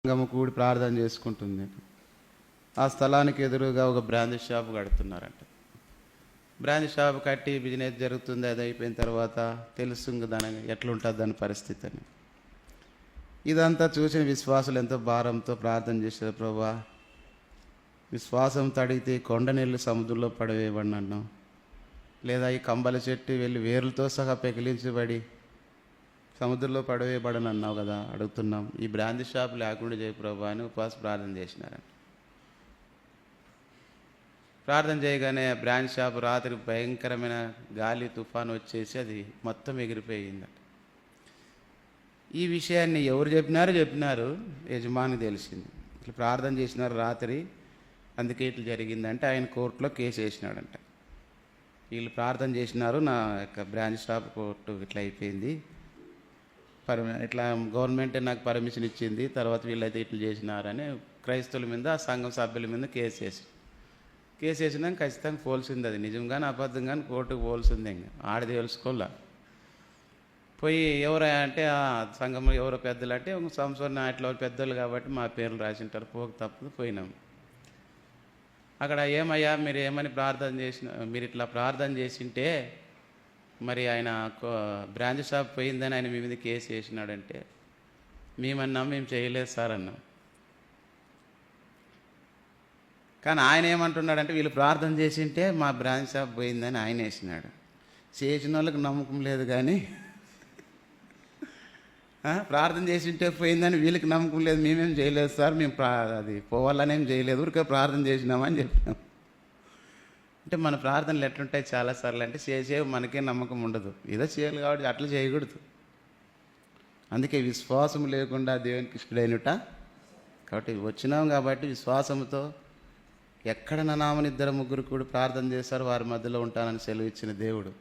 సంఘము కూడి ప్రార్థన చేసుకుంటుంది. ఆ స్థలానికి ఎదురుగా ఒక బ్రాందీ షాప్ కడుతున్నారంట. బ్రాందీ షాప్ కట్టి బిజినెస్ జరుగుతుంది. అది అయిపోయిన తర్వాత తెలుస్తుంది దాని ఎట్లుంటుంది దాని పరిస్థితి అని. ఇదంతా చూసిన విశ్వాసులు ఎంతో భారంతో ప్రార్థన చేశారు. ప్రభువా, విశ్వాసంతో అడిగితే కొండ నీళ్ళు సముద్రంలో పడవేయబడి అన్నాం, లేదా ఈ కంబల చెట్టు వెళ్ళి వేర్లతో సహా పెకిలించబడి సముద్రంలో పడవేయబడని అన్నావు కదా, అడుగుతున్నాం. ఈ బ్రాందీ షాప్ లేకుండా చేయి ప్రభువా అని ఉపవాస ప్రార్థన చేసినారంట. ప్రార్థన చేయగానే బ్రాందీ షాప్ రాత్రి భయంకరమైన గాలి తుఫాను వచ్చేసి అది మొత్తం ఎగిరిపోయిందట. ఈ విషయాన్ని ఎవరు చెప్పినారు యజమానికి తెలిసింది. ఇట్లా ప్రార్థన చేసినారు రాత్రి, అందుకే ఇట్లా జరిగిందంటే ఆయన కోర్టులో కేసు వేసినాడంట. వీళ్ళు ప్రార్థన చేసినారు, నా యొక్క బ్రాంచ్ షాప్ కోర్టు ఇట్లా అయిపోయింది, ఇట్లా గవర్నమెంటే నాకు పర్మిషన్ ఇచ్చింది, తర్వాత వీళ్ళైతే ఇట్లా చేసినారని క్రైస్తవుల మీద ఆ సంఘం సభ్యుల మీద కేసు వేసినాక ఖచ్చితంగా పోల్సింది. అది నిజంగానే అబద్ధంగానే కోర్టుకు పోల్సింది. ఇంకా ఆడది తెలుసుకోలే. పోయి ఎవరా అంటే ఆ సంఘంలో ఎవరో పెద్దలు అంటే సంవత్సరం అట్లా పెద్దలు కాబట్టి మా పేర్లు రాసింటారు, పోక తప్పదు. పోయినాం. అక్కడ ఏమయ్యా మీరు ఏమని ప్రార్థన చేసిన, మీరు ఇట్లా ప్రార్థన చేసింటే మరి ఆయన బ్రాంచ్ షాప్ పోయిందని ఆయన మీ మీద కేసు వేసినాడంటే మేమన్నాం మేము చేయలేదు సార్ అన్నాం. కానీ ఆయన ఏమంటున్నాడంటే వీళ్ళు ప్రార్థన చేసింటే మా బ్రాంచ్ షాప్ పోయిందని ఆయన వేసినాడు. చేసిన వాళ్ళకి నమ్మకం లేదు, కానీ ప్రార్థన చేసింటే పోయిందని వీళ్ళకి నమ్మకం లేదు. మేమేం చేయలేదు సార్, మేము అది పోవాలనేం చేయలేదు, ఊరికే ప్రార్థన చేసినామని చెప్పినాం. అంటే మన ప్రార్థనలు ఎట్లుంటాయి చాలాసార్లు అంటే చేసే మనకే నమ్మకం ఉండదు, ఏదో చేయాలి కాబట్టి అట్లా చేయకూడదు. అందుకే విశ్వాసం లేకుండా దేవునికి ఇష్టడైనట. కాబట్టి వచ్చినాం కాబట్టి విశ్వాసంతో ఎక్కడ నా నామని 2-3 కూడా ప్రార్థన చేశారు వారి మధ్యలో ఉంటానని సెలవు ఇచ్చిన దేవుడు,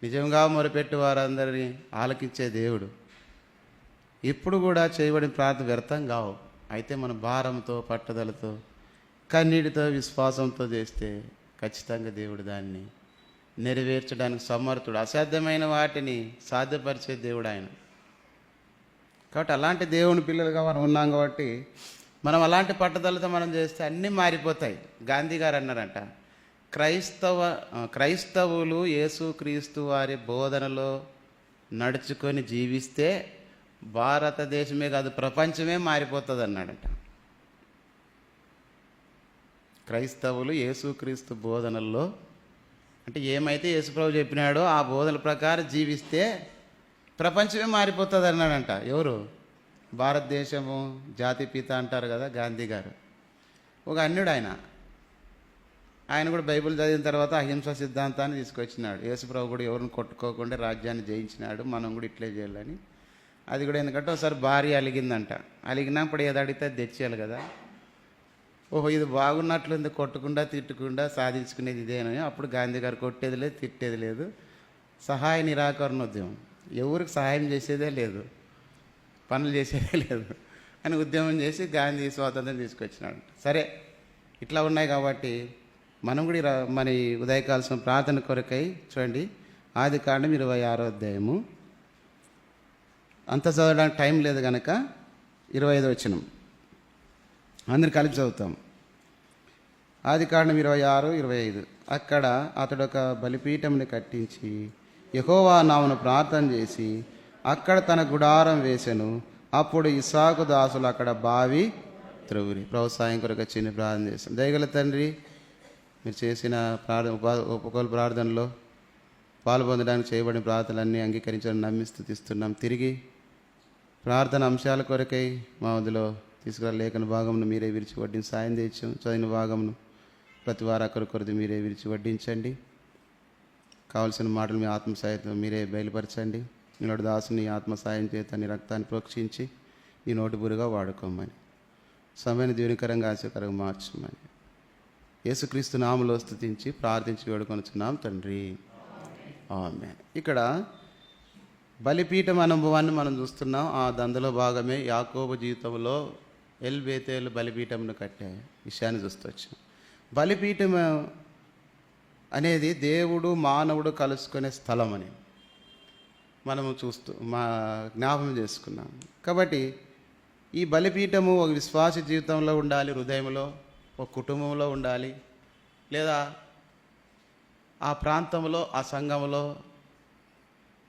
నిజంగా మొరపెట్టి వారందరినీ ఆలకించే దేవుడు. ఇప్పుడు కూడా చేయబడిన ప్రార్థన వ్యర్థం కావు. అయితే మన భారంతో, పట్టుదలతో, కన్నీటితో, విశ్వాసంతో చేస్తే ఖచ్చితంగా దేవుడు దాన్ని నెరవేర్చడానికి సమర్థుడు. అసాధ్యమైన వాటిని సాధ్యపరిచే దేవుడు ఆయన. కాబట్టి అలాంటి దేవుని పిల్లలుగా మనం ఉన్నాం కాబట్టి మనం అలాంటి పట్టుదలతో మనం చేస్తే అన్నీ మారిపోతాయి. గాంధీ గారు అన్నారంట, క్రైస్తవులు యేసుక్రీస్తు వారి బోధనలో నడుచుకొని జీవిస్తే భారతదేశమే కాదు ప్రపంచమే మారిపోతుంది అన్నాడంట. క్రైస్తవులు యేసుక్రీస్తు బోధనల్లో అంటే ఏమైతే యేసుప్రభు చెప్పినాడో ఆ బోధనల ప్రకారం జీవిస్తే ప్రపంచమే మారిపోతుంది అన్నాడంట. ఎవరు? భారతదేశము జాతిపిత అంటారు కదా గాంధీ గారు. ఒక అన్యుడు ఆయన కూడా బైబిల్ చదివిన తర్వాత అహింస సిద్ధాంతాన్ని తీసుకొచ్చినాడు. యేసుప్రభు కూడా ఎవరిని కొట్టుకోకుండా రాజ్యాన్ని జయించినాడు, మనం కూడా ఇట్లే చేయాలని. అది కూడా ఎందుకంటే ఒకసారి భార్య అలిగిందంట, అలిగినప్పుడు ఏది అడిగితే తెచ్చేయాలి కదా. ఓహో ఇది బాగున్నట్లుంది, కొట్టకుండా తిట్టకుండా సాధించుకునేది ఇదేనని. అప్పుడు గాంధీ గారు కొట్టేది లేదు, తిట్టేది లేదు, సహాయ నిరాకరణ ఉద్యమం, ఎవరికి సహాయం చేసేదే లేదు, పనులు చేసేదే లేదు అని ఉద్యమం చేసి గాంధీ స్వాతంత్రం తీసుకొచ్చినాడు. సరే, ఇట్లా ఉన్నాయి కాబట్టి మనం కూడా మన ఉదయకాల్సిన ప్రార్థన కొరకై చూడండి, ఆదికాండం 26వ అధ్యాయము. అంత చదవడానికి టైం లేదు కనుక 25వ వచనం అందరు కలిపి చదువుతాం. ఆదికాండం 26-25. అక్కడ అతడు ఒక బలిపీఠంని కట్టించి యెహోవా నామమున ప్రార్థన చేసి అక్కడ తన గుడారం వేసెను. అప్పుడు ఇస్సాకు దాసులు అక్కడ బావి త్రవ్విరి. వ్యవసాయం కొరకు చిన్న ప్రార్థన చేస్తాం. దయగల తండ్రి, మీరు చేసిన ఉపకోల ప్రార్థనలో పాల్పొందడానికి చేయబడిన ప్రార్థనలన్నీ అంగీకరించడం నమ్మి స్తుతిస్తున్నాం. తిరిగి ప్రార్థన అంశాల కొరకై మా మధ్యలో తీసుకురా లేఖన భాగమును మీరే విరిచి వడ్డించి సాయం తెచ్చాం. చదివిన భాగమును ప్రతి వారు కొరది మీరే విరిచి వడ్డించండి. కావలసిన మాటలు మీ ఆత్మ సాయంతో మీరే బయలుపరచండి. నిన్నటి దాసుని ఆత్మ సాయం చేత నీ రక్తాన్ని ప్రోక్షించి నీ నోటి బురుగా వాడుకోమని, సమయాన్ని దీవెనకరంగా ఆశకరంగా మార్చమని యేసుక్రీస్తు నామములో స్తుతించి ప్రార్థించి వేడుకొనుచున్నాం తండ్రి, ఆమేన్. ఇక్కడ బలిపీఠం అనుభవాన్ని మనం చూస్తున్నాం. ఆ దందలో భాగమే యాకోబు జీవితంలో బేతేలు బలిపీఠంను కట్టే విషయాన్ని చూస్తవచ్చు. బలిపీఠం అనేది దేవుడు మానవుడు కలుసుకునే స్థలం అని మనము జ్ఞాపకం చేసుకున్నాం. కాబట్టి ఈ బలిపీఠము ఒక విశ్వాస జీవితంలో ఉండాలి, హృదయంలో, ఒక కుటుంబంలో ఉండాలి, లేదా ఆ ప్రాంతంలో, ఆ సంఘంలో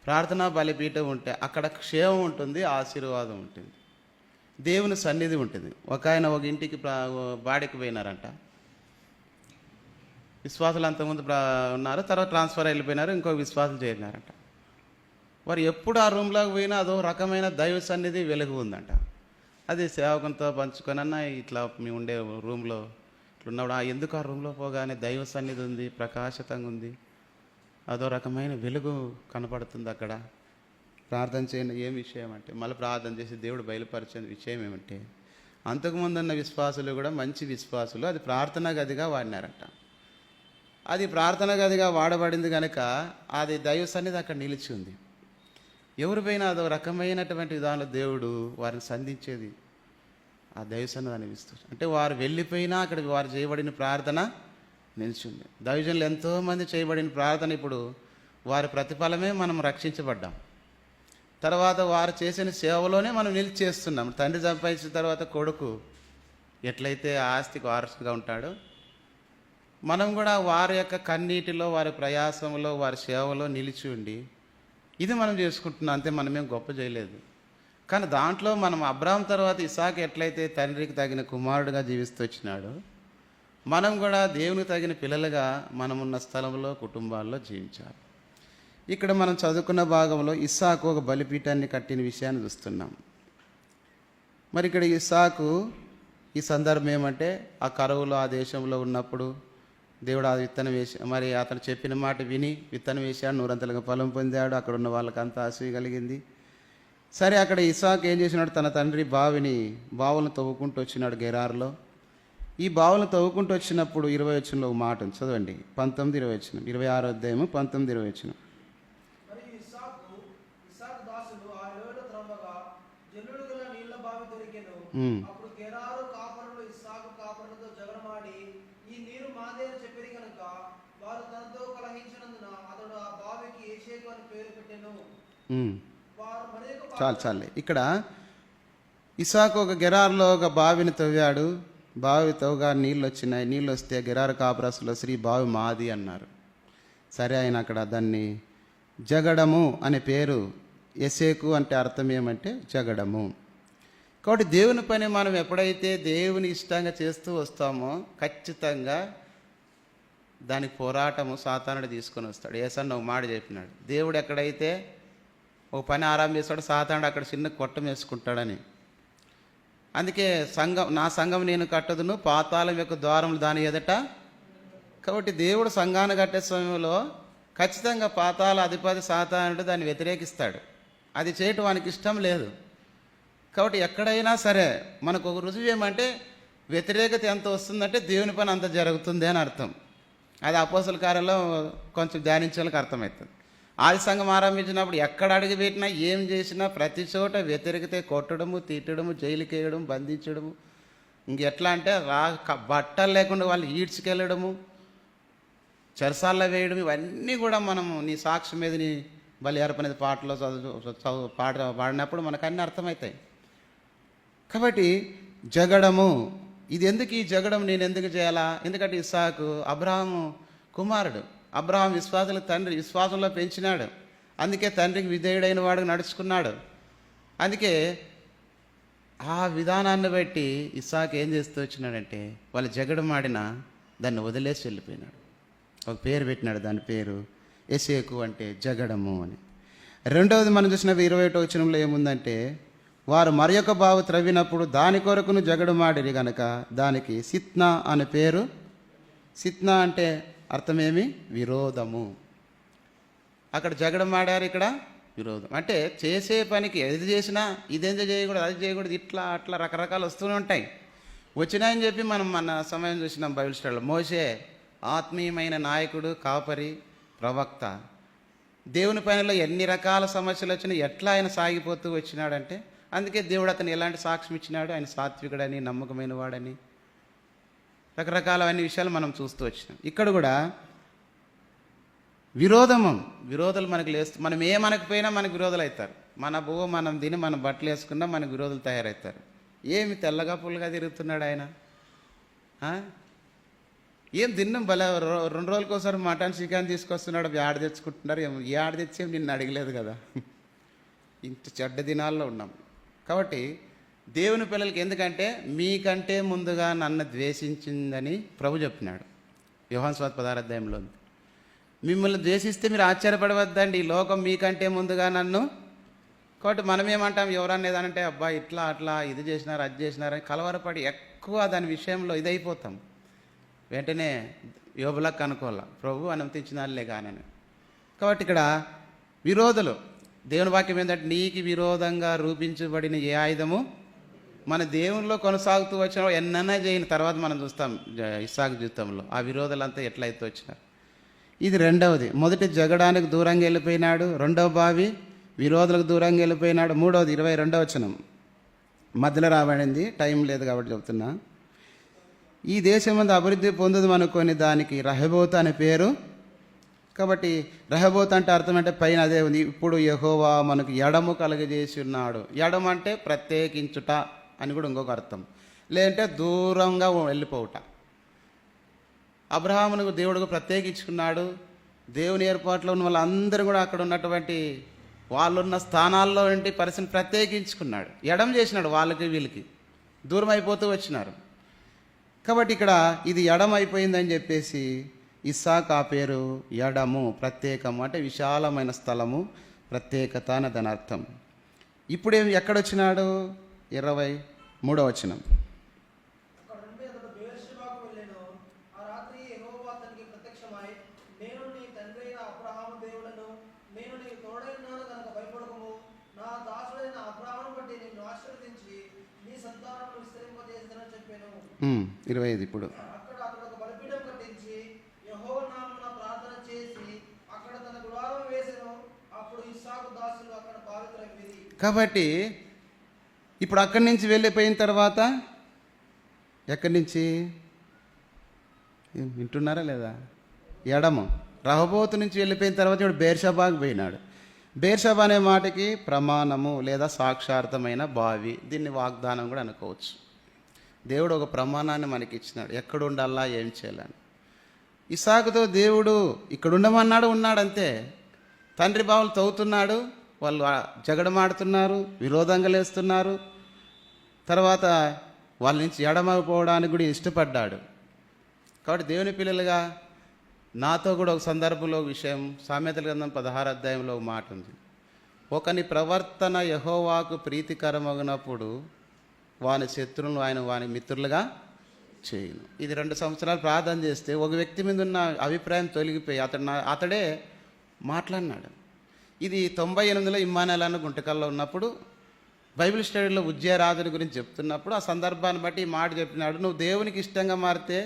ప్రార్థనా బలిపీఠం ఉంటే అక్కడ క్షేమం ఉంటుంది, ఆశీర్వాదం ఉంటుంది, దేవుని సన్నిధి ఉంటుంది. ఒక ఆయన ఒక ఇంటికి బాడికి పోయినారంట. విశ్వాసులు అంతకుముందు ఉన్నారు, తర్వాత ట్రాన్స్ఫర్ వెళ్ళిపోయినారు, ఇంకో విశ్వాసులు చేరినారంట. వారు ఎప్పుడు ఆ రూమ్లోకి పోయినా అదో రకమైన దైవ సన్నిధి వెలుగు ఉందంట. అది సేవకునితో పంచుకొనన్నా ఇట్లా మేము ఉండే రూమ్లో ఇట్లున్నప్పుడు ఎందుకు ఆ రూమ్లో పోగానే దైవ సన్నిధి ఉంది, ప్రకాశతంగా ఉంది, అదో రకమైన వెలుగు కనపడుతుంది అక్కడ. ప్రార్థన చేయండి. ఏం విషయం అంటే మళ్ళీ ప్రార్థన చేసి దేవుడు బయలుపరిచిన విషయం ఏమంటే అంతకుముందు ఉన్న విశ్వాసులు కూడా మంచి విశ్వాసులు అది ప్రార్థనా గదిగా వాడినారంట. అది ప్రార్థనా గదిగా వాడబడింది కనుక అది దైవ సన్నిధి అక్కడ నిలిచి ఉంది. ఎవరిపైనా అదో రకమైనటువంటి విధానంలో దేవుడు వారిని సంధించేది ఆ దైవ సన్నిధి అనిపిస్తుంది. అంటే వారు వెళ్ళిపోయినా అక్కడ వారు చేయబడిన ప్రార్థన నిలిచింది. దైవజనులు ఎంతోమంది చేయబడిన ప్రార్థన ఇప్పుడు వారి ప్రతిఫలమే మనం రక్షించబడ్డాం. తర్వాత వారు చేసిన సేవలోనే మనం నిలిచి చేస్తున్నాం. తండ్రి సంపాదించిన తర్వాత కొడుకు ఎట్లయితే ఆస్తికి వారసుగా ఉంటాడో మనం కూడా వారి యొక్క కన్నీటిలో, వారి ప్రయాసంలో, వారి సేవలో నిలిచి ఉండి ఇది మనం చేసుకుంటున్నాం. అంతే, మనమేం గొప్ప చేయలేదు. కానీ దాంట్లో మనం అబ్రాహాం తర్వాత ఇసాకు ఎట్లయితే తండ్రికి తగిన కుమారుడుగా జీవిస్తూ వచ్చినాడో మనం కూడా దేవునికి తగిన పిల్లలుగా మనమున్న స్థలంలో, కుటుంబాల్లో జీవించాలి. ఇక్కడ మనం చదువుకున్న భాగంలో ఇస్సాకు ఒక బలిపీఠాన్ని కట్టిన విషయాన్ని చూస్తున్నాం. మరి ఇక్కడ ఇస్సాకు ఈ సందర్భం ఏమంటే ఆ కరువులో ఆ దేశంలో ఉన్నప్పుడు దేవుడు ఆ విత్తనం వేసి, మరి అతను చెప్పిన మాట విని విత్తనం వేశాడు, 100 ఫలం పొందాడు. అక్కడ ఉన్న వాళ్ళకి అంతా అసూయ కలిగింది. సరే, అక్కడ ఇస్సాకు ఏం చేసినాడు, తన తండ్రి బావులను తవ్వుకుంటూ వచ్చినాడు గెరారులో. ఈ బావులను తవ్వుకుంటూ వచ్చినప్పుడు 20 వచనంలో ఒక మాట ఉంది, చదవండి. 19, 20 వచనం, 26వ అధ్యాయము 19, 20 వచనం. చాలే. ఇక్కడ ఇస్సాకు ఒక గెరారులో ఒక బావిని తవ్వాడు. బావి తవ్వగా నీళ్ళు వచ్చినాయి. నీళ్ళు వస్తే గెరారు కాపురస్తులు శ్రీ బావి మాది అన్నారు. సరే, ఆయన అక్కడ దాన్ని జగడము అనే పేరు, ఎసేకు అంటే అర్థం ఏమంటే జగడము. కాబట్టి దేవుని పని మనం ఎప్పుడైతే దేవుని ఇష్టంగా చేస్తూ వస్తామో ఖచ్చితంగా దానికి పోరాటము సాతానుడు తీసుకొని వస్తాడు. యేసన్న ఒక మాట చెప్పినాడు, దేవుడు ఎక్కడైతే ఒక పని ఆరంభం చేస్తాడు సాతానుడు అక్కడ చిన్న కొట్టం వేసుకుంటాడని. అందుకే నా సంఘం నేను కట్టదును, పాతాళం యొక్క ద్వారములు దాని ఎదుట. కాబట్టి దేవుడు సంఘాన్ని కట్టే సమయంలో ఖచ్చితంగా పాతాళ అధిపతి సాతానుడు దాన్ని వ్యతిరేకిస్తాడు. అది చేయటం వానికి ఇష్టం లేదు. కాబట్టి ఎక్కడైనా సరే మనకు ఒక రుజువు ఏమంటే వ్యతిరేకత ఎంత వస్తుందంటే దేవుని పని అంత జరుగుతుంది అని అర్థం. అది అపోస్తల కార్యంలో కొంచెం ధ్యానించే వాళ్ళకి అర్థమవుతుంది. ఆది సంఘం ఆరంభించినప్పుడు ఎక్కడ అడుగు పెట్టినా ఏం చేసినా ప్రతి చోట వ్యతిరేకత, కొట్టడము, తీయడము, జైలుకి వేయడం, బంధించడము, ఇంకెట్లా అంటే బట్టలు లేకుండా వాళ్ళు ఈడ్చుకెళ్ళడము, చెరసాల్లో వేయడం, ఇవన్నీ కూడా మనము నీ సాక్షి మీద నీ బలి అర్పణది పాటలో పాడినప్పుడు మనకు అన్నీ అర్థమవుతాయి. కాబట్టి జగడము, ఇది ఎందుకు, ఈ జగడం నేను ఎందుకు చేయాలా? ఎందుకంటే ఇస్సాకు అబ్రహాము కుమారుడు, అబ్రహాం విశ్వాసుల తండ్రి, విశ్వాసంలో పెంచినాడు. అందుకే తండ్రికి విధేయుడైన వాడు నడుచుకున్నాడు. అందుకే ఆ విధానాన్ని బట్టి ఇస్సాకు ఏం చేస్తూ వచ్చినాడంటే వాళ్ళు జగడం ఆడిన దాన్ని వదిలేసి వెళ్ళిపోయినాడు. ఒక పేరు పెట్టినాడు, దాని పేరు ఎసేకు అంటే జగడము అని. రెండవది మనం చూసిన 21వ వచనంలో ఏముందంటే వారు మరియొక బావు త్రవ్వినప్పుడు దాని కొరకును జగడమాడిరి గనక దానికి సిత్నా అనే పేరు. సిత్నా అంటే అర్థమేమి? విరోధము. అక్కడ జగడమాడారు, ఇక్కడ విరోధం. అంటే చేసే పనికి ఏది చేసినా ఇదేందో చేయకూడదు, అది చేయకూడదు, ఇట్లా అట్లా రకరకాలు వస్తూనే ఉంటాయి. వచ్చినాయని చెప్పి మనం మన సమయం చూసినాం బైబిల్ స్టడీలో. మోషే ఆత్మీయమైన నాయకుడు, కాపరి, ప్రవక్త. దేవుని పనిలో ఎన్ని రకాల సమస్యలు వచ్చినా ఎట్లా ఆయన సాగిపోతూ వచ్చినాడంటే అందుకే దేవుడు అతను ఎలాంటి సాక్ష్యం ఇచ్చినాడు, ఆయన సాత్వికుడని, నమ్మకమైన వాడని, రకరకాల అన్ని విషయాలు మనం చూస్తూ వచ్చినాం. ఇక్కడ కూడా విరోధాలు మనకు లేస్తూ, మనం ఏమనకపోయినా మనకు విరోధాలు అవుతారు. మనం తిని మనం బట్టలు వేసుకున్నా మనకు విరోధులు తయారవుతారు. ఏమి తెల్లగా పుల్లగా తిరుగుతున్నాడు ఆయన? ఏం తిన్నాం భలే 2 రోజులకోసారి మటన్ చికెన్ తీసుకొస్తున్నాడు, ఆడ తెచ్చుకుంటున్నారు. ఏ ఆడ తెచ్చేం నిన్ను అడగలేదు కదా. ఇంత చెడ్డ దినాల్లో ఉన్నాం. కాబట్టి దేవుని పిల్లలకి ఎందుకంటే మీకంటే ముందుగా నన్ను ద్వేషించిందని ప్రభు చెప్పినాడు యోహాను సువార్త 16వ అధ్యాయంలో. మిమ్మల్ని ద్వేషిస్తే మీరు ఆశ్చర్యపడవద్దండి, ఈ లోకం మీకంటే ముందుగా నన్ను. కాబట్టి మనం ఏమంటాం, ఎవరన్నా ఏదంటే అబ్బా ఇట్లా అట్లా ఇది చేసినారు అది చేసినారని కలవరపడి ఎక్కువ దాని విషయంలో ఇదైపోతాం. వెంటనే యోబులకు కనుక్కోవాల, ప్రభు అనుమతించినారులే కానని. కాబట్టి ఇక్కడ విరోధులు, దేవుని వాక్యం ఏంటంటే నీకు విరోధంగా రూపించబడిన ఏ ఆయుధము మన దేవునిలో కొనసాగుతూ వచ్చిన ఎన్నైనా చేయని తర్వాత మనం చూస్తాం ఇస్సాకు జీవితంలో ఆ విరోధులంతా ఎట్లయితే వచ్చినారు. ఇది రెండవది. మొదటి జగడానికి దూరంగా వెళ్ళిపోయినాడు, రెండవ బావి విరోధులకు దూరంగా వెళ్ళిపోయినాడు. మూడవది 22వ వచనం మధ్యలో రాబడింది, టైం లేదు కాబట్టి చెప్తున్నా. ఈ దేశం అంతా అభివృద్ధి పొందుదాం అనుకొని దానికి రహబోతు అనే పేరు. కాబట్టి రహబోతు అంటే అర్థం అంటే పైన అదే ఉంది. ఇప్పుడు యెహోవా మనకు ఎడము కలుగజేసి ఉన్నాడు. ఎడమ అంటే ప్రత్యేకించుట అని కూడా ఇంకొక అర్థం, లేదంటే దూరంగా వెళ్ళిపోవుట. అబ్రహామును దేవుడికి ప్రత్యేకించుకున్నాడు. దేవుని ఏర్పాట్లో ఉన్న వాళ్ళందరూ కూడా అక్కడ ఉన్నటువంటి వాళ్ళున్న స్థానాల్లో ఉండి పరిస్థితిని ప్రత్యేకించుకున్నాడు. ఎడం చేసినాడు, వాళ్ళకి వీళ్ళకి దూరం అయిపోతూ వచ్చినారు. కాబట్టి ఇక్కడ ఇది ఎడం అయిపోయిందని చెప్పేసి ఇస్సాకు ఆ పేరు ఎడము, ప్రత్యేకము అంటే విశాలమైన స్థలము, ప్రత్యేకత అని దాని అర్థం. ఇప్పుడేమి ఎక్కడొచ్చినాడు? 23వ వచనం. చెప్పాను. 25 ఇప్పుడు కాబట్టి ఇప్పుడు అక్కడి నుంచి వెళ్ళిపోయిన తర్వాత ఎక్కడి నుంచి వింటున్నారా లేదా? ఎడము రహబోతు నుంచి వెళ్ళిపోయిన తర్వాత ఇప్పుడు బేర్షబాకు పోయినాడు. బేర్షబా అనే మాటకి ప్రమాణము లేదా సాక్షార్థమైన బావి, దీన్ని వాగ్దానం కూడా అనుకోవచ్చు. దేవుడు ఒక ప్రమాణాన్ని మనకి ఇచ్చినాడు, ఎక్కడ ఉండాలా ఏం చేయాలని. ఇస్సాకుతో దేవుడు ఇక్కడ ఉండమన్నాడు, ఉన్నాడంతే. తండ్రి బావులు తవ్వుతున్నాడు, వాళ్ళు జగడమాడుతున్నారు, విరోధంగా లేస్తున్నారు. తర్వాత వాళ్ళ నుంచి ఎడమైపోవడానికి కూడా ఇష్టపడ్డాడు. కాబట్టి దేవుని పిల్లలుగా నాతో కూడా ఒక సందర్భంలో విషయం, సామెతల గ్రంథం 16వ అధ్యాయంలో ఒక మాట ఉంది. ఒకని ప్రవర్తన యెహోవాకు ప్రీతికరమగినప్పుడు వాని శత్రువులను ఆయన వాని మిత్రులుగా చేయను. ఇది 2 సంవత్సరాలు ప్రార్థన చేస్తే ఒక వ్యక్తి మీద ఉన్న అభిప్రాయం తొలగిపోయి అతడే మాట్లాడినాడు. ఇది 98లో ఇమ్మానుయేల్ గుంటకల్లో ఉన్నప్పుడు బైబిల్ స్టడీలో ఉజ్జయరాజుని గురించి చెప్తున్నప్పుడు ఆ సందర్భాన్ని బట్టి ఈ మాట చెప్పినాడు. నువ్వు దేవునికి ఇష్టంగా మారితే,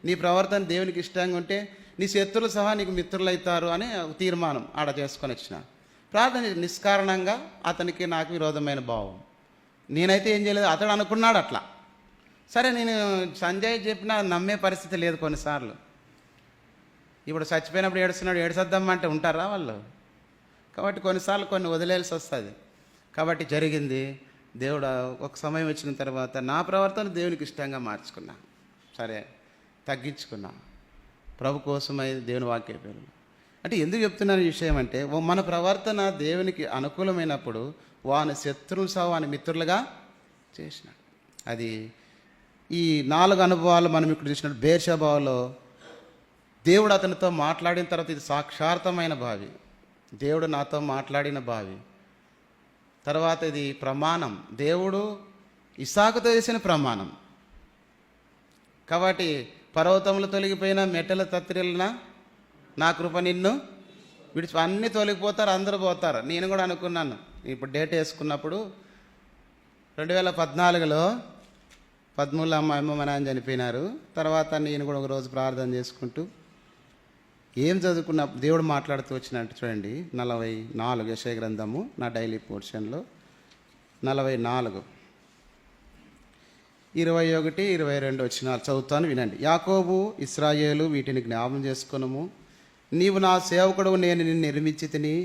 నీ ప్రవర్తన దేవునికి ఇష్టంగా ఉంటే నీ శత్రులు సహా నీకు మిత్రులు అవుతారు అని తీర్మానం ఆడ చేసుకొని వచ్చిన. ప్రార్థన నిష్కారణంగా అతనికి నాకు విరోధమైన భావం. నేనైతే ఏం చేయలేదు, అతడు అనుకున్నాడు అట్లా. సరే నేను సంజయ్ చెప్పినా నమ్మే పరిస్థితి లేదు కొన్నిసార్లు. ఇప్పుడు చచ్చిపోయినప్పుడు ఏడుస్తున్నాడు, ఏడుసొద్దామంటే ఉంటారా వాళ్ళు? కాబట్టి కొన్నిసార్లు కొన్ని వదిలేయాల్సి వస్తుంది. కాబట్టి జరిగింది. దేవుడు ఒక సమయం వచ్చిన తర్వాత నా ప్రవర్తన దేవునికి ఇష్టంగా మార్చుకున్నా, సరే తగ్గించుకున్నా, ప్రభు కోసమై దేవుని వాక్య పేరు. అంటే ఎందుకు చెప్తున్నాను ఈ విషయం అంటే, మన ప్రవర్తన దేవునికి అనుకూలమైనప్పుడు వాని శత్రువులు సహా వాని మిత్రులుగా చేసినాడు. అది ఈ 4 అనుభవాలు మనం ఇక్కడ చూసినట్టు బేర్షబాలో దేవుడు అతనితో మాట్లాడిన తర్వాత ఇది సాక్షార్థమైన బావి, దేవుడు నాతో మాట్లాడిన బావి. తర్వాత ఇది ప్రమాణం, దేవుడు ఇస్సాకుతో చేసిన ప్రమాణం. కాబట్టి పర్వతములు తొలగిపోయిన మెట్టల తత్తిరిలిన నా కృప నిన్ను విడిచి, అన్నీ తొలగిపోతారు, అందరూ పోతారు. నేను కూడా అనుకున్నాను, ఇప్పుడు డేట్ వేసుకున్నప్పుడు 2014లో 13 అమ్మ నాన్న చనిపోయినారు. తర్వాత నేను కూడా ఒకరోజు ప్రార్థన చేసుకుంటూ ఏం చదువుకున్న దేవుడు మాట్లాడుతూ వచ్చినట్టు చూడండి. 44 యెషయా గ్రంథము నా డైలీ పోర్షన్లో 44, 21, 22 వచనాలు చదువుతాను, వినండి. యాకోబు, ఇశ్రాయేలు వీటిని జ్ఞాపం చేసుకొనుము. నీవు నా సేవకుడు, నేను నిన్ను నిర్మించి తిని.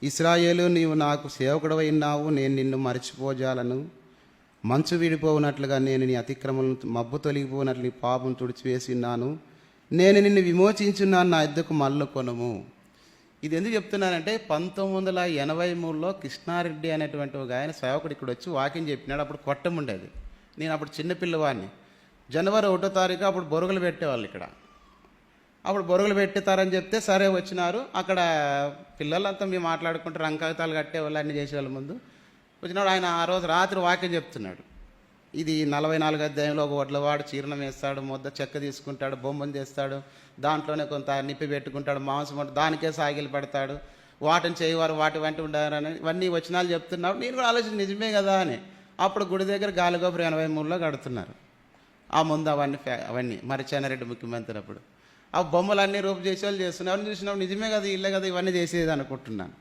ఇశ్రాయేలు, నీవు నాకు సేవకుడు అయినావు, నేను నిన్ను మర్చిపోజాలను. మంచు వీడిపోవునట్లుగా నేను నీ అతిక్రమం మబ్బు తొలగిపోయినట్లు నీ పాపం తుడిచివేసిన్నాను. నేను నిన్ను విమోచించున్నాను, నా ఎద్దుకు మల్లు కొనుము. ఇది ఎందుకు చెప్తున్నానంటే 1983లో కృష్ణారెడ్డి అనేటువంటి ఒక ఆయన సేవకుడు ఇక్కడ వచ్చి వాకింగ్ చెప్పినాడు. అప్పుడు కొట్టం ఉండేది. నేను అప్పుడు చిన్నపిల్లవాడిని. జనవరి 1వ తారీఖు అప్పుడు బొరుగులు పెట్టేవాళ్ళు ఇక్కడ. అప్పుడు బొరుగులు పెట్టుతారని చెప్తే సరే వచ్చినారు. అక్కడ పిల్లలంతా మేము మాట్లాడుకుంటారు, రంకాగితాలు కట్టేవాళ్ళు, అన్నీ చేసేవాళ్ళ ముందు వచ్చినాడు. ఆయన ఆ రోజు రాత్రి వాక్యం చెప్తున్నాడు. ఇది 44 అధ్యాయంలో ఒక వడ్లవాడు చీరణం వేస్తాడు, ముద్ద చెక్క తీసుకుంటాడు, బొమ్మను చేస్తాడు, దాంట్లోనే కొంత నిప్పి పెట్టుకుంటాడు, మాంసం దానికే సాగిలు పెడతాడు, వాటిని చేయవారు వాటి వంటి ఉండారని ఇవన్నీ వచనాలు చెప్తున్నాడు. నేను కూడా ఆలోచన నిజమే కదా అని. అప్పుడు గుడి దగ్గర గాలిగోపురం 83లో కడుతున్నారు. ఆ ముందు అవన్నీ మరిచానారెడ్డి ముఖ్యమంత్రి అప్పుడు ఆ బొమ్మలన్నీ రూపు చేసేవాళ్ళు చేస్తున్నారు. ఎవరిని చూసినప్పుడు నిజమే కదా, ఇల్లే కదా ఇవన్నీ చేసేది అనుకుంటున్నాను.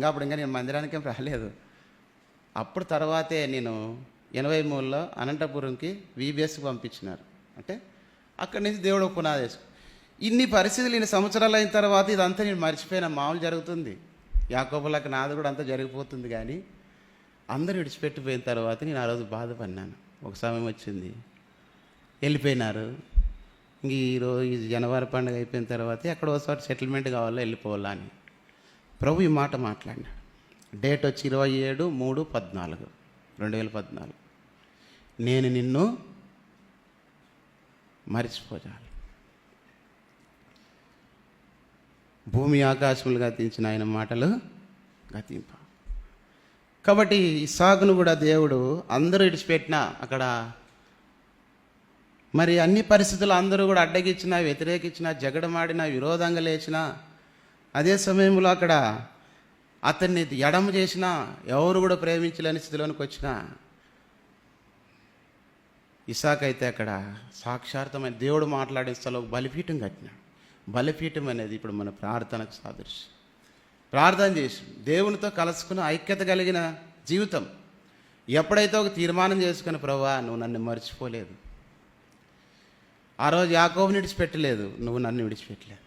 అప్పుడు నేను మందిరానికేం రాలేదు. అప్పుడు తర్వాతే నేను 83లో అనంతపురంకి VBSకి పంపించినారు. అంటే అక్కడి నుంచి దేవుడు పునాదేశం. ఇన్ని పరిస్థితులు ఇన్ని సంవత్సరాలు అయిన తర్వాత ఇదంతా నేను మర్చిపోయిన మామూలు జరుగుతుంది. యాకోబులకు నాది కూడా అంతా జరిగిపోతుంది. కానీ అందరూ విడిచిపెట్టిపోయిన తర్వాత నేను ఆ రోజు బాధపడినాను. ఒక సమయం వచ్చింది, వెళ్ళిపోయినారు. ఇంక ఈరోజు ఈ జనవరి పండుగ అయిపోయిన తర్వాత ఎక్కడ ఒకసారి సెటిల్మెంట్ కావాలో వెళ్ళిపోవాలా అని ప్రభు ఈ మాట మాట్లాడినాడు. డేట్ వచ్చి 27/3/2014. నేను నిన్ను మరిచిపోజాలి. భూమి ఆకాశములు గతించిన ఆయన మాటలు గతింప. కాబట్టి ఇస్సాకును కూడా దేవుడు అందరూ విడిచిపెట్టినా అక్కడ మరి అన్ని పరిస్థితులు అందరూ కూడా అడ్డగించినా, వ్యతిరేకించినా, జగడమాడినా, విరోధంగా లేచినా, అదే సమయంలో అక్కడ అతన్ని ఎడమ చేసినా, ఎవరు కూడా ప్రేమించలేని స్థితిలోనికి వచ్చినా ఇస్సాకు అయితే అక్కడ సాక్షార్థమైన దేవుడు మాట్లాడే స్థలం బలిపీఠం కట్టినాడు. బలిపీఠం అనేది ఇప్పుడు మన ప్రార్థనకు సాదృశ్యం. ప్రార్థన చేసి దేవునితో కలుసుకుని ఐక్యత కలిగిన జీవితం. ఎప్పుడైతే ఒక తీర్మానం చేసుకుని ప్రభువా నువ్వు నన్ను మర్చిపోలేదు, ఆ రోజు యాకోబుని విడిచిపెట్టలేదు, నువ్వు నన్ను విడిచిపెట్టలేదు.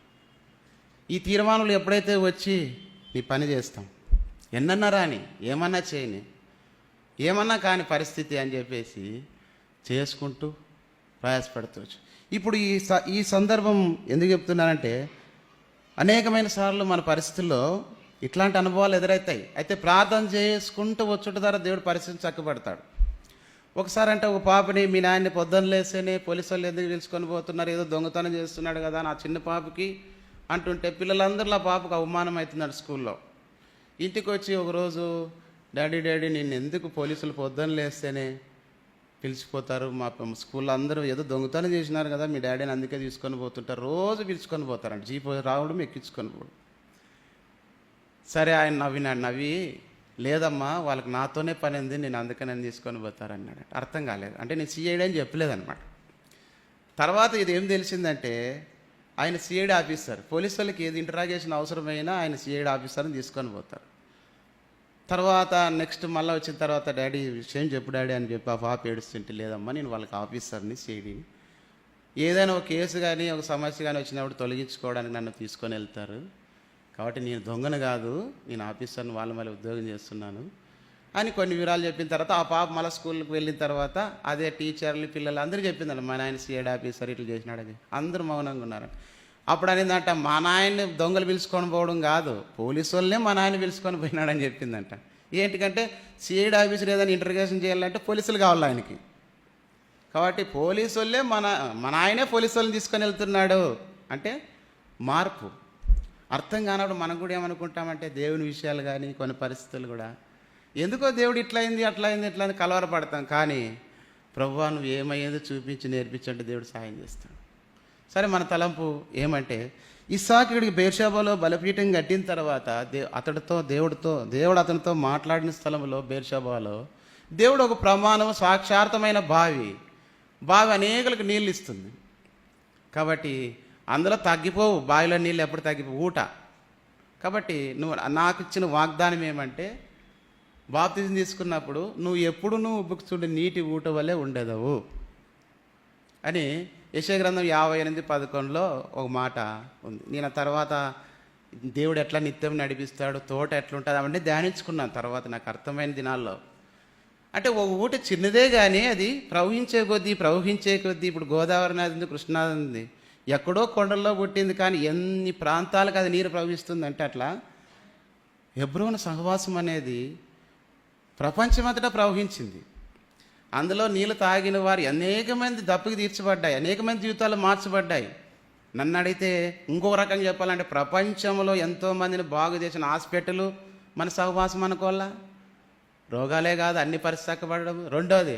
ఈ తీర్మానాలు ఎప్పుడైతే వచ్చి నీ పని చేస్తాం, ఎన్నన్నా రాని, ఏమన్నా చేయని, ఏమన్నా కాని పరిస్థితి అని చెప్పేసి చేసుకుంటూ ప్రయాసపడవచ్చు. ఇప్పుడు ఈ సందర్భం ఎందుకు చెప్తున్నానంటే అనేకమైన సార్లు మన పరిస్థితుల్లో ఇట్లాంటి అనుభవాలు ఎదురవుతాయి. అయితే ప్రార్థన చేసుకుంటూ వచ్చుట ద్వారా దేవుడు పరిస్థితిని చక్కబడతాడు. ఒకసారి అంటే ఒక పాపని మీ నాయన్ని పొద్దున్న లేస్తేనే పోలీసు వాళ్ళు ఎందుకు పిలుచుకొని పోతున్నారు, ఏదో దొంగతనం చేస్తున్నాడు కదా నా చిన్న పాపకి అంటుంటే పిల్లలందరిలో ఆ పాపకు అవమానం అవుతున్నాడు స్కూల్లో. ఇంటికి వచ్చి ఒకరోజు డాడీ నేను ఎందుకు పోలీసులు పొద్దున్న లేస్తేనే పిలిచిపోతారు, మా స్కూల్లో అందరూ ఏదో దొంగతనం చేసినారు కదా మీ డాడీని అందుకే తీసుకొని పోతుంటారు, రోజు పిలుచుకొని పోతారంట, జీప్ రావడం ఎక్కించుకొని పోవడం. సరే ఆయన నవ్వి లేదమ్మా వాళ్ళకి నాతోనే పని ఉంది, నేను అందుకే నన్ను తీసుకొని పోతారన్నాడు. అర్థం కాలేదు. అంటే నేను సిఐడి అని చెప్పలేదన్నమాట. తర్వాత ఇది ఏం తెలిసిందంటే ఆయన సిఐడి ఆఫీసర్. పోలీసు వాళ్ళకి ఏది ఇంటరాగేషన్ అవసరమైనా ఆయన సిఐడి ఆఫీసర్ని తీసుకొని పోతారు. తర్వాత నెక్స్ట్ మళ్ళీ వచ్చిన తర్వాత డాడీ విషయం చెప్పు డాడీ అని చెప్పి ఆ పాప ఏడుస్తుంటే లేదమ్మా నేను వాళ్ళకి ఆఫీసర్ని సిఐడిని, ఏదైనా ఒక కేసు కానీ ఒక సమస్య కానీ వచ్చినప్పుడు తొలగించుకోవడానికి నన్ను తీసుకొని వెళ్తారు, కాబట్టి నేను దొంగను కాదు, నేను ఆఫీసర్ని వాళ్ళ మళ్ళీ ఉద్యోగం చేస్తున్నాను అని కొన్ని వివరాలు చెప్పిన తర్వాత ఆ పాప మళ్ళీ స్కూల్కి వెళ్ళిన తర్వాత అదే టీచర్లు పిల్లలు అందరూ చెప్పిందండి మా నాయన సిఐడి ఆఫీసర్ ఇట్లా చేసినాడని. అందరూ మౌనంగా ఉన్నారు. అప్పుడు అనేదంట మా నాయన్ని దొంగలు పిలుచుకొని పోవడం కాదు, పోలీసు వాళ్ళనే మా నాయన పిలుచుకొని పోయినాడని చెప్పిందంట. ఏంటికంటే సిఐడి ఆఫీసర్ ఏదైనా ఇంటర్గేషన్ చేయాలంటే పోలీసులు కావాలి ఆయనకి. కాబట్టి పోలీసు వాళ్ళే మన ఆయనే పోలీసు వాళ్ళని తీసుకొని వెళ్తున్నాడు అంటే మార్పు. అర్థం కానప్పుడు మనం కూడా ఏమనుకుంటామంటే దేవుని విషయాలు కానీ కొన్ని పరిస్థితులు కూడా ఎందుకో దేవుడు ఇట్లా అయింది అట్లా అయింది ఇట్లా అని కలవరపడతాం. కానీ ప్రభువా నువ్వు ఏమయ్యేదో చూపించి నేర్పించంటే దేవుడు సహాయం చేస్తాడు. సరే మన తలంపు ఏమంటే ఇస్సాకుడికి బేర్షెబాలో బలిపీఠం కట్టిన తర్వాత దేవుడు అతనితో మాట్లాడిన స్థలంలో బేర్షెబాలో దేవుడు ఒక ప్రమాణం సాక్షార్థమైన బావి అనేకులకు నీళ్ళు ఇస్తుంది. కాబట్టి అందులో తగ్గిపోవు, బావిలో నీళ్ళు ఎప్పుడు తగ్గిపోవు, ఊట. కాబట్టి నువ్వు నాకు ఇచ్చిన వాగ్దానం ఏమంటే బాప్తిజం తీసుకున్నప్పుడు నువ్వు ఉబ్బుకుచుండే నీటి ఊట వల్లే ఉండేదవు అని యెషయా గ్రంథం 58:11లో ఒక మాట ఉంది. నేను తర్వాత దేవుడు ఎట్లా నిత్యం నడిపిస్తాడు, తోట ఎట్లుంటుంది అవన్నీ ధ్యానించుకున్నాను. తర్వాత నాకు అర్థమైన దినాల్లో అంటే ఒక ఊట చిన్నదే కానీ అది ప్రవహించే కొద్దీ ఇప్పుడు గోదావరి నది ఉంది, కృష్ణానది ఉంది, ఎక్కడో కొండల్లో పుట్టింది కానీ ఎన్ని ప్రాంతాలకు అది నీరు ప్రవహిస్తుందంటే అట్లా హెబ్రోను సహవాసం అనేది ప్రపంచమంతటా ప్రవహించింది. అందులో నీళ్ళు తాగిన వారు అనేక మంది దప్పికి తీర్చబడ్డాయి, అనేక మంది జీవితాలు మార్చబడ్డాయి. నన్ను అడిగితే ఇంకో రకంగా చెప్పాలంటే ప్రపంచంలో ఎంతోమందిని బాగు చేసిన హాస్పిటల్ మన సహవాసం అనుకోవాలా. రోగాలే కాదు, అన్ని పరిస్థితి చక్కబడడం. రెండోది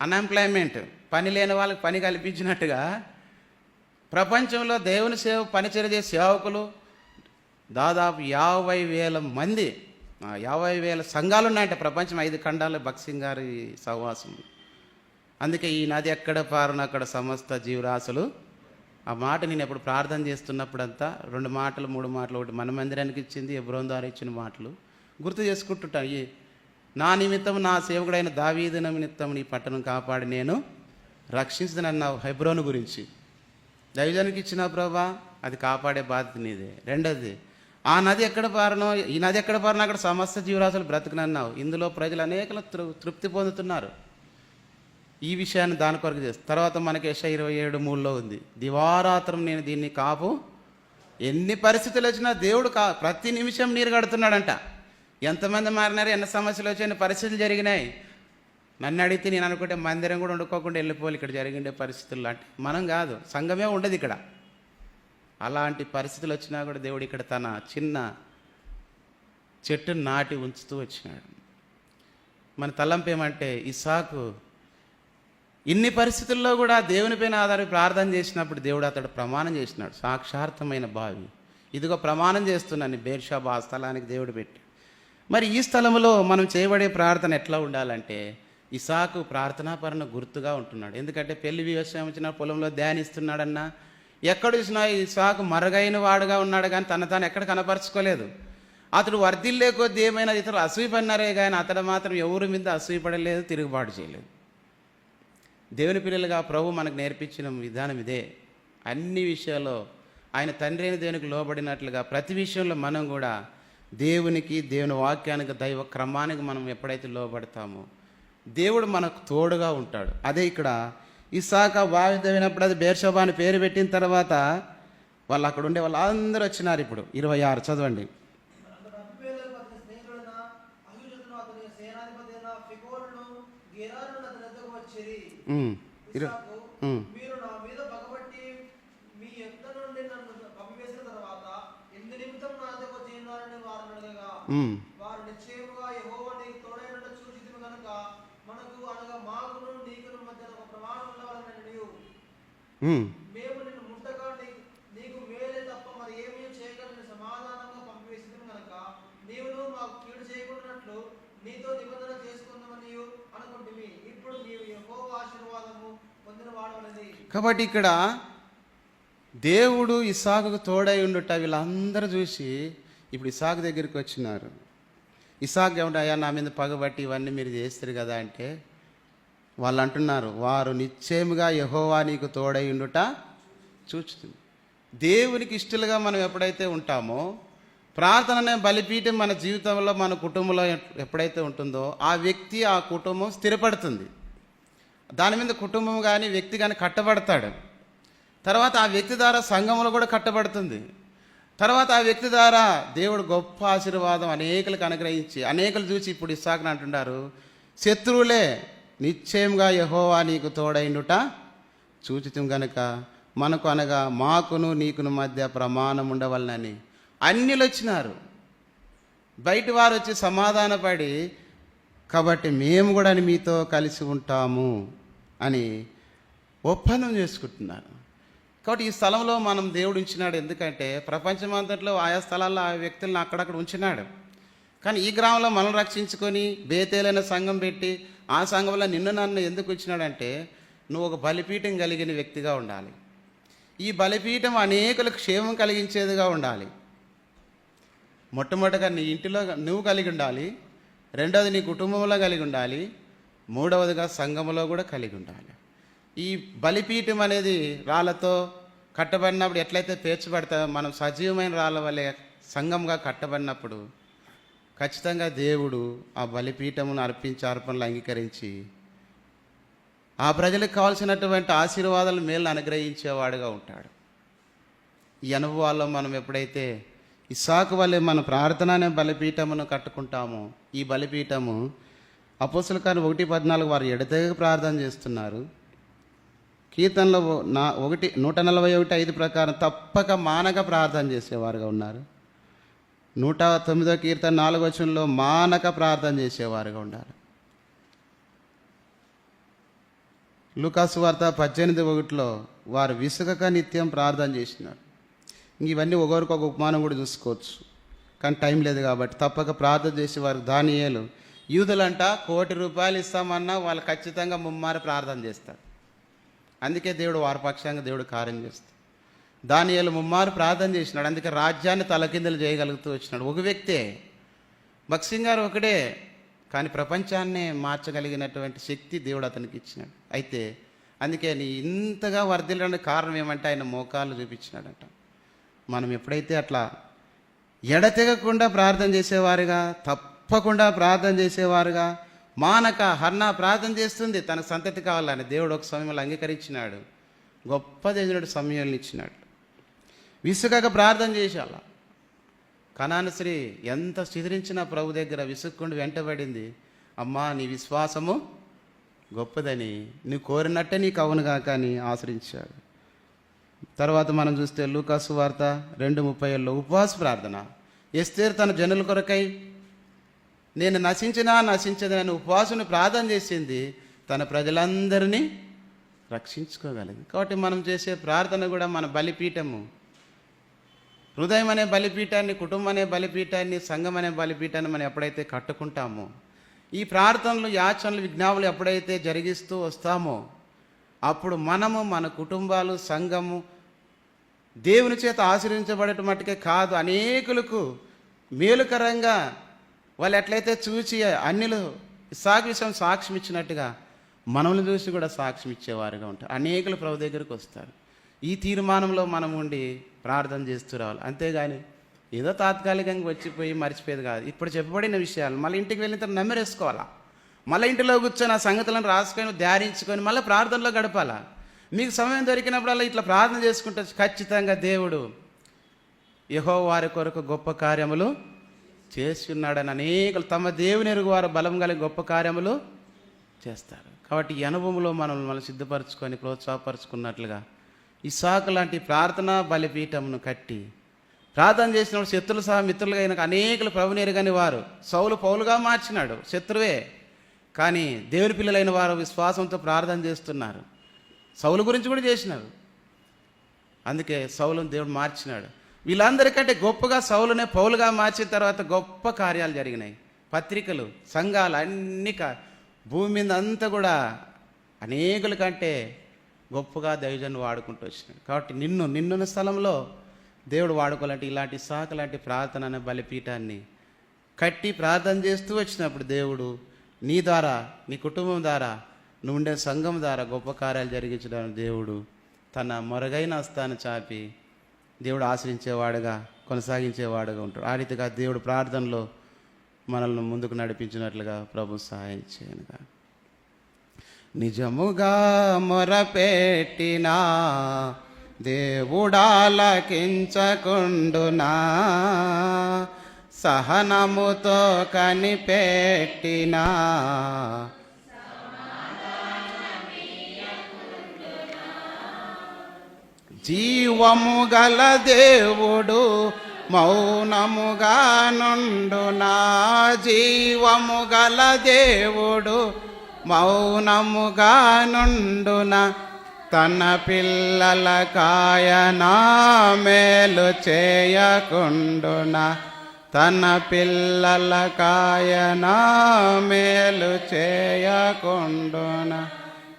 అన్ఎంప్లాయ్మెంట్, పని లేని వాళ్ళకి పని కల్పించినట్టుగా ప్రపంచంలో దేవుని పనిచేయ చేసే సేవకులు దాదాపు 50,000 మంది, 50,000 సంఘాలు ఉన్నాయంటే ప్రపంచం 5 ఖండాలు భక్సింగ్ గారి సహవాసం. అందుకే ఈ నది ఎక్కడ పారున అక్కడ సమస్త జీవరాశులు. ఆ మాట నేను ఎప్పుడు ప్రార్థన చేస్తున్నప్పుడంతా 2 మాటలు 3 మాటలు, ఒకటి మన మందిరానికి ఇచ్చింది, హెబ్రోను ద్వారా ఇచ్చిన మాటలు గుర్తు చేసుకుంటుంటాను. నా నిమిత్తం నా సేవకుడైన దావీదు నిమిత్తం నీ పట్టణం కాపాడి నేను రక్షించదనన్నావు హెబ్రోను గురించి. దైవజానికి ఇచ్చిన ప్రభా, అది కాపాడే బాధ్యత నీదే. రెండోది ఆ నది ఎక్కడ పారనో, ఈ నది ఎక్కడ పారనో అక్కడ సమస్త జీవరాశులు బ్రతుకునన్నావు. ఇందులో ప్రజలు అనేకలు తృప్తి పొందుతున్నారు. ఈ విషయాన్ని దాని కొరకు చేస్తాను. తర్వాత మనకి యెషయా 27:3 ఉంది, దివారాత్రం నేను దీన్ని కాపు. ఎన్ని పరిస్థితులు వచ్చినా దేవుడు ప్రతి నిమిషం నీరు కడుతున్నాడంట. ఎంతమంది మారినారు, ఎన్ని సమస్యలు వచ్చాయి, పరిస్థితులు జరిగినాయి. నన్ను అడిగితే నేను అనుకుంటే మందిరం కూడా వండుకోకుండా వెళ్ళిపోవాలి ఇక్కడ జరిగిండే పరిస్థితులు. అంటే మనం కాదు, సంఘమే ఉండదు ఇక్కడ. అలాంటి పరిస్థితులు వచ్చినా కూడా దేవుడు ఇక్కడ తన చిన్న చెట్టును నాటి ఉంచుతూ వచ్చినాడు. మన తలంపు ఏమంటే ఇస్సాకు ఇన్ని పరిస్థితుల్లో కూడా దేవునిపైన ఆధారపడి ప్రార్థన చేసినప్పుడు దేవుడు అతడు ప్రమాణం చేసినాడు, సాక్షార్థమైన బావి, ఇదిగో ప్రమాణం చేస్తున్నాను బేర్షాబా ఆ స్థలానికి దేవుడు పెట్టి. మరి ఈ స్థలంలో మనం చేయబడే ప్రార్థన ఎట్లా ఉండాలంటే ఇస్సాకు ప్రార్థనాపరణ గుర్తుగా ఉంటున్నాడు. ఎందుకంటే పెళ్లి వ్యవసాయం వచ్చిన పొలంలో ధ్యానిస్తున్నాడన్నా, ఎక్కడ చూసినా ఇస్సాకు మరుగైన వాడుగా ఉన్నాడు కానీ తాను ఎక్కడ కనపరచుకోలేదు. అతడు వర్ధిల్లే కొద్దీ ఏమైనా ఇతరులు అసూయపడినారే కానీ అతడు మాత్రం ఎవరి మీద అసూయపడలేదు, తిరుగుబాటు చేయలేదు. దేవుని పిల్లలుగా ప్రభు మనకు నేర్పించిన విధానం ఇదే. అన్ని విషయాల్లో ఆయన తండ్రి అయిన దేవునికి లోబడినట్లుగా ప్రతి విషయంలో మనం కూడా దేవునికి, దేవుని వాక్యానికి, దైవ క్రమానికి మనం ఎప్పుడైతే లోబడతామో దేవుడు మనకు తోడుగా ఉంటాడు. అదే ఇక్కడ ఇస్సాకు బావి తవ్వినప్పుడు అది బేర్షెబా అని పేరు పెట్టిన తర్వాత వాళ్ళు అక్కడ ఉండే వాళ్ళు అందరూ వచ్చినారు. ఇప్పుడు 26 చదవండి. మేము నిన్ను ముట్టగా నీకు మేలే తప్ప మరి ఏమీ చేయగలని సమాధానంగా పంపివేసింది కనుక నీవును మాకు కీడు చేయకుండానట్లు నీతో నిబంధన చేసుకుందామని అనుకుంటుమి. ఇప్పుడు నీవు యెహోవా ఆశీర్వాదము పొందిన వాడవలెను. కాబట్టి ఇక్కడ దేవుడు ఇస్సాకుకు తోడై ఉండుట వీళ్ళందరూ చూసి ఇప్పుడు ఇస్సాకు దగ్గరికి వచ్చినారు. ఇస్సాకు ఏమంటే అయ్యా నా మీద పగబట్టి ఇవన్నీ మీరు చేస్తారు కదా అంటే వాళ్ళు అంటున్నారు, వారు నిశ్చయముగా యెహోవా నీకు తోడై ఉండుట చూచుతుంది. దేవునికి ఇష్టలుగా మనం ఎప్పుడైతే ఉంటామో, ప్రార్థన అనే బలిపీఠం మన జీవితంలో మన కుటుంబంలో ఎప్పుడైతే ఉంటుందో ఆ వ్యక్తి, ఆ కుటుంబం స్థిరపడుతుంది. దాని మీద కుటుంబం కానీ వ్యక్తి కానీ కట్టబడతాడు. తర్వాత ఆ వ్యక్తి ద్వారా సంఘంలో కూడా కట్టబడుతుంది. తర్వాత ఆ వ్యక్తి ద్వారా దేవుడు గొప్ప ఆశీర్వాదం అనేకులకు అనుగ్రహించి అనేకులు చూసి ఇప్పుడు ఇస్సాకుని అంటున్నారు, శత్రువులే నిశ్చయంగా యెహోవా నీకు తోడైండుట చూచితం గనుక మనకు అనగా మాకును నీకును మధ్య ప్రమాణం ఉండవలనని అన్యులు వచ్చినారు. బయట వారు వచ్చి సమాధానపడి కాబట్టి మేము కూడా మీతో కలిసి ఉంటాము అని ఒప్పందం చేసుకుంటున్నారు. కాబట్టి ఈ స్థలంలో మనం దేవుడు ఉంచినాడు. ఎందుకంటే ప్రపంచమంతట్లో ఆయా స్థలాల్లో ఆ వ్యక్తులను అక్కడక్కడ ఉంచినాడు. కానీ ఈ గ్రామంలో మనం రక్షించుకొని బేతేలైన సంఘం పెట్టి ఆ సంఘంలో నిన్ను నన్ను ఎందుకు వచ్చినాడంటే నువ్వు ఒక బలిపీఠం కలిగిన వ్యక్తిగా ఉండాలి. ఈ బలిపీఠం అనేకులకు క్షేమం కలిగించేదిగా ఉండాలి. మొట్టమొదటిగా నీ ఇంటిలో నువ్వు కలిగి ఉండాలి, రెండవది నీ కుటుంబంలో కలిగి ఉండాలి, మూడవదిగా సంఘంలో కూడా కలిగి ఉండాలి. ఈ బలిపీఠం అనేది రాళ్ళతో కట్టబడినప్పుడు ఎట్లయితే పేర్చబడతాయో మనం సజీవమైన రాళ్ళ వల్లే సంఘంగా కట్టబడినప్పుడు ఖచ్చితంగా దేవుడు ఆ బలిపీఠమును అర్పించి అర్పణలు అంగీకరించి ఆ ప్రజలకు కావాల్సినటువంటి ఆశీర్వాదాలు మేలు అనుగ్రహించేవాడుగా ఉంటాడు. ఈ అనుభవాల్లో మనం ఎప్పుడైతే ఇస్సాకు వలె మన ప్రార్థన అనే బలిపీఠమును కట్టుకుంటామో, ఈ బలిపీఠము అపోస్తలుల కార్యం 1:14 వారు ఎడతెగక ప్రార్థన చేస్తున్నారు. కీర్తనలో 141:5 ప్రకారం తప్పక మానక ప్రార్థన చేసేవారుగా ఉన్నారు. 109వ కీర్తన 4వ వచనంలో మానక ప్రార్థన చేసేవారుగా ఉన్నారు. లూకాసు వార్త 18:1 వారు విసుగక నిత్యం ప్రార్థన చేసినారు. ఇవన్నీ ఒకరికి ఒక ఉపమానం కూడా చూసుకోవచ్చు, కానీ టైం లేదు కాబట్టి తప్పక ప్రార్థన చేసేవారు. దానియేలు యూదులంట ₹1,00,00,000 ఇస్తామన్నా వాళ్ళు ఖచ్చితంగా ముమ్మారు ప్రార్థన చేస్తారు. అందుకే దేవుడు వారి పక్షంగా దేవుడు కార్యం చేస్తాడు. దానియేలు ముమ్మారు ప్రార్థన చేసినాడు, అందుకే రాజ్యాన్ని తలకిందులు చేయగలుగుతూ వచ్చినాడు. ఒక వ్యక్తే, భక్సింగ్ గారు ఒకడే, కానీ ప్రపంచాన్నే మార్చగలిగినటువంటి శక్తి దేవుడు అతనికి ఇచ్చినాడు. అయితే అందుకే ఇంతగా వర్ధిల్లడానికి కారణం ఏమంటే ఆయన మోకాళ్ళు చూపించినాడంట. మనం ఎప్పుడైతే అట్లా ఎడతెగకుండా ప్రార్థన చేసేవారుగా, తప్పకుండా ప్రార్థన చేసేవారుగా, మానక హర్న ప్రార్థన చేస్తుంది తన సంతతి కావాలని దేవుడు ఒక సమయంలో అంగీకరించినాడు. గొప్ప దేవుడు సమయాన్ని ఇచ్చినాడు. విసుగక ప్రార్థన చేసేలా కనాను స్త్రీ ఎంత స్థితిరించినా ప్రభు దగ్గర విసుక్కుండి వెంటబడింది. అమ్మా నీ విశ్వాసము గొప్పదని, నువ్వు కోరినట్టే నీకు అవునుగా కానీ ఆశ్రయించాడు. తర్వాత మనం చూస్తే లూకాసు వార్త 2:30 ఉపవాస ప్రార్థన. ఎస్తేరు తన జనుల కొరకై నేను నశించదని ఉపవాసం ప్రార్థన చేసింది, తన ప్రజలందరినీ రక్షించుకోగలిగింది. కాబట్టి మనం చేసే ప్రార్థన కూడా మన బలిపీఠము, హృదయం అనే బలిపీఠాన్ని, కుటుంబం అనే బలిపీఠాన్ని, సంఘం అనే బలిపీఠాన్ని మనం ఎప్పుడైతే కట్టుకుంటామో, ఈ ప్రార్థనలు, యాచనలు, విజ్ఞాపనలు ఎప్పుడైతే జరిగిస్తూ వస్తామో, అప్పుడు మనము, మన కుటుంబాలు, సంఘము దేవుని చేత ఆశీర్వించబడటం మట్టుకే కాదు, అనేకులకు మేలుకరంగా వాళ్ళు ఎట్లయితే చూచి అన్యులు ఇస్సాకు విషయం సాక్ష్యం ఇచ్చినట్టుగా మనల్ని చూసి కూడా సాక్ష్యం ఇచ్చేవారుగా ఉంటారు. అనేకులు ప్రభు దగ్గరికి వస్తారు. ఈ తీర్మానంలో మనం ఉండి ప్రార్థన చేస్తూ రావాలి. అంతేగాని ఏదో తాత్కాలికంగా వచ్చిపోయి మర్చిపోయేది కాదు. ఇప్పుడు చెప్పబడిన విషయాలు మళ్ళీ ఇంటికి వెళ్ళిన తర్వాత నమ్మరేసుకోవాలా, మళ్ళీ ఇంటిలో కూర్చొని ఆ సంగతులను రాసుకొని ధ్యానించుకొని మళ్ళీ ప్రార్థనలో గడపాలా. మీకు సమయం దొరికినప్పుడల్లా ఇట్లా ప్రార్థన చేసుకుంటే ఖచ్చితంగా దేవుడు యెహోవా వారి కొరకు గొప్ప కార్యములు చేసి ఉన్నాడని అనేకులు తమ దేవుని ఎరుగు వారు బలం కలిగి గొప్ప కార్యములు చేస్తారు. కాబట్టి ఈ అనుభవంలో మనం సిద్ధపరచుకొని ప్రోత్సాహపరుచుకున్నట్లుగా ఇస్సాకు లాంటి ప్రార్థనా బలిపీఠమును కట్టి ప్రార్థన చేసినప్పుడు శత్రులు సహా మిత్రులుగా అయిన అనేకులు ప్రభుని ఎరుగని వారు, సౌలు పౌలుగా మార్చినాడు, శత్రువే, కానీ దేవుని పిల్లలైన వారు విశ్వాసంతో ప్రార్థన చేస్తున్నారు. సౌలు గురించి కూడా చేసినారు, అందుకే సౌలును దేవుడు మార్చినాడు. వీళ్ళందరికంటే గొప్పగా సౌలునే పౌలుగా మార్చిన తర్వాత గొప్ప కార్యాలు జరిగినాయి. పత్రికలు, సంఘాలు అన్ని భూమి మీద అంతా కూడా అనేకుల కంటే గొప్పగా దైవజనులు వాడుకుంటూ వచ్చినాడు. కాబట్టి నిన్నున్న స్థలంలో దేవుడు వాడుకోవాలంటే ఇలాంటి ఇస్సాకు లాంటి ప్రార్థన అనే బలిపీఠాన్ని కట్టి ప్రార్థన చేస్తూ వచ్చినప్పుడు దేవుడు నీ ద్వారా, నీ కుటుంబం ద్వారా, నువ్వు ఉండే సంఘం ద్వారా గొప్ప కార్యాలు జరిగించడానికి దేవుడు తన మొరగైన హస్తాన్ని చాపి దేవుడు ఆశ్రయించేవాడుగా, కొనసాగించేవాడుగా ఉంటాడు. ఆ రీతిగా దేవుడు ప్రార్థనలో మనల్ని ముందుకు నడిపించినట్లుగా ప్రభు సహాయం చేయనుగా. నిజముగా మొరపెట్టినా దేవుడాలకించకుండునా, సహనముతో కనిపెట్టినా జీవము గల దేవుడు మౌనముగా నుండునా, జీవము గల దేవుడు మౌనముగా నుండునా, తన పిల్లల కాయనా మేలు చేయకుండునా, తన పిల్లల కాయనా మేలు చేయకుండునా.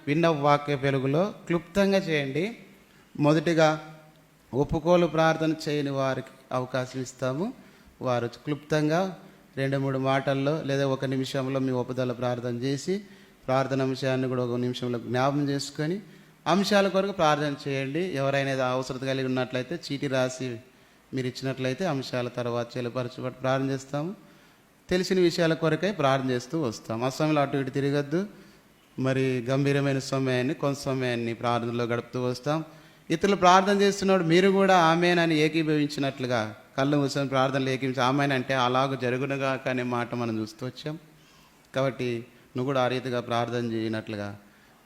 విన్న వాక్య వెలుగులో క్లుప్తంగా చేయండి. మొదటిగా ఒప్పుకోలు ప్రార్థన చేయని వారికి అవకాశం ఇస్తాము. వారు క్లుప్తంగా 2-3 మాటల్లో లేదా 1 నిమిషంలో మీ ఒప్పుదల ప్రార్థన చేసి ప్రార్థన అంశాన్ని కూడా 1 నిమిషంలో జ్ఞాపం చేసుకొని అంశాల కొరకు ప్రార్థన చేయండి. ఎవరైనా అవసరత కలిగి ఉన్నట్లయితే చీటీ రాసి మీరు ఇచ్చినట్లయితే అంశాల తర్వాత చెలపరచబడి ప్రార్థన చేస్తాము. తెలిసిన విషయాల కొరకై ప్రార్థన చేస్తూ వస్తాం. ఆ సమయంలో అటు ఇటు తిరగద్దు. మరి గంభీరమైన సమయాన్ని కొంత సమయాన్ని ప్రార్థనలో గడుపుతూ వస్తాం. ఇతరులు ప్రార్థన చేస్తున్నాడు మీరు కూడా ఆమెనని ఏకీభవించినట్లుగా కళ్ళు మూసుకొని ప్రార్థనలు ఏకీభవించి ఆమెన్ అంటే అలాగ జరుగునుగా అనే మాట మనం చూస్తూ వచ్చాం. కాబట్టి నువ్వు కూడా ఆ రీతిగా ప్రార్థన చేయనట్లుగా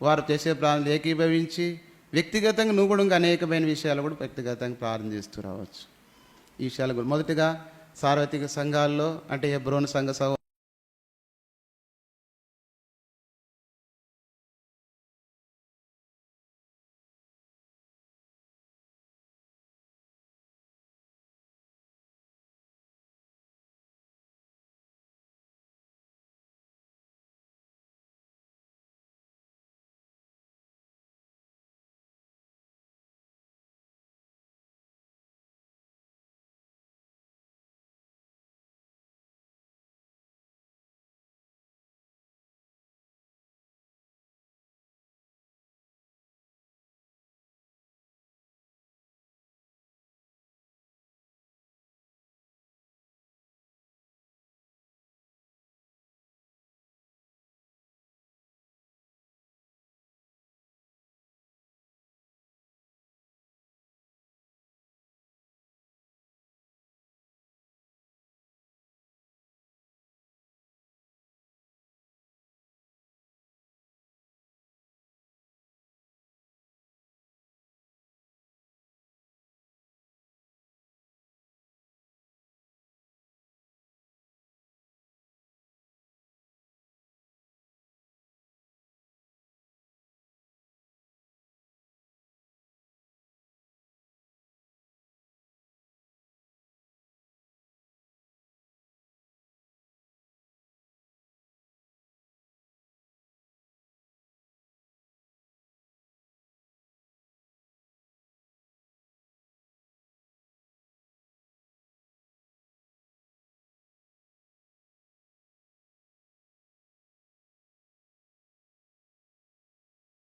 వారు చేసే ప్రార్థనలు ఏకీభవించి వ్యక్తిగతంగా నువ్వు కూడా ఇంకా అనేకమైన విషయాలు కూడా వ్యక్తిగతంగా ప్రార్థన చేస్తూ రావచ్చు. ఈ విషయాలు కూడా మొదటిగా సార్వత్రిక సంఘాల్లో అంటే హెబ్రోను సంఘ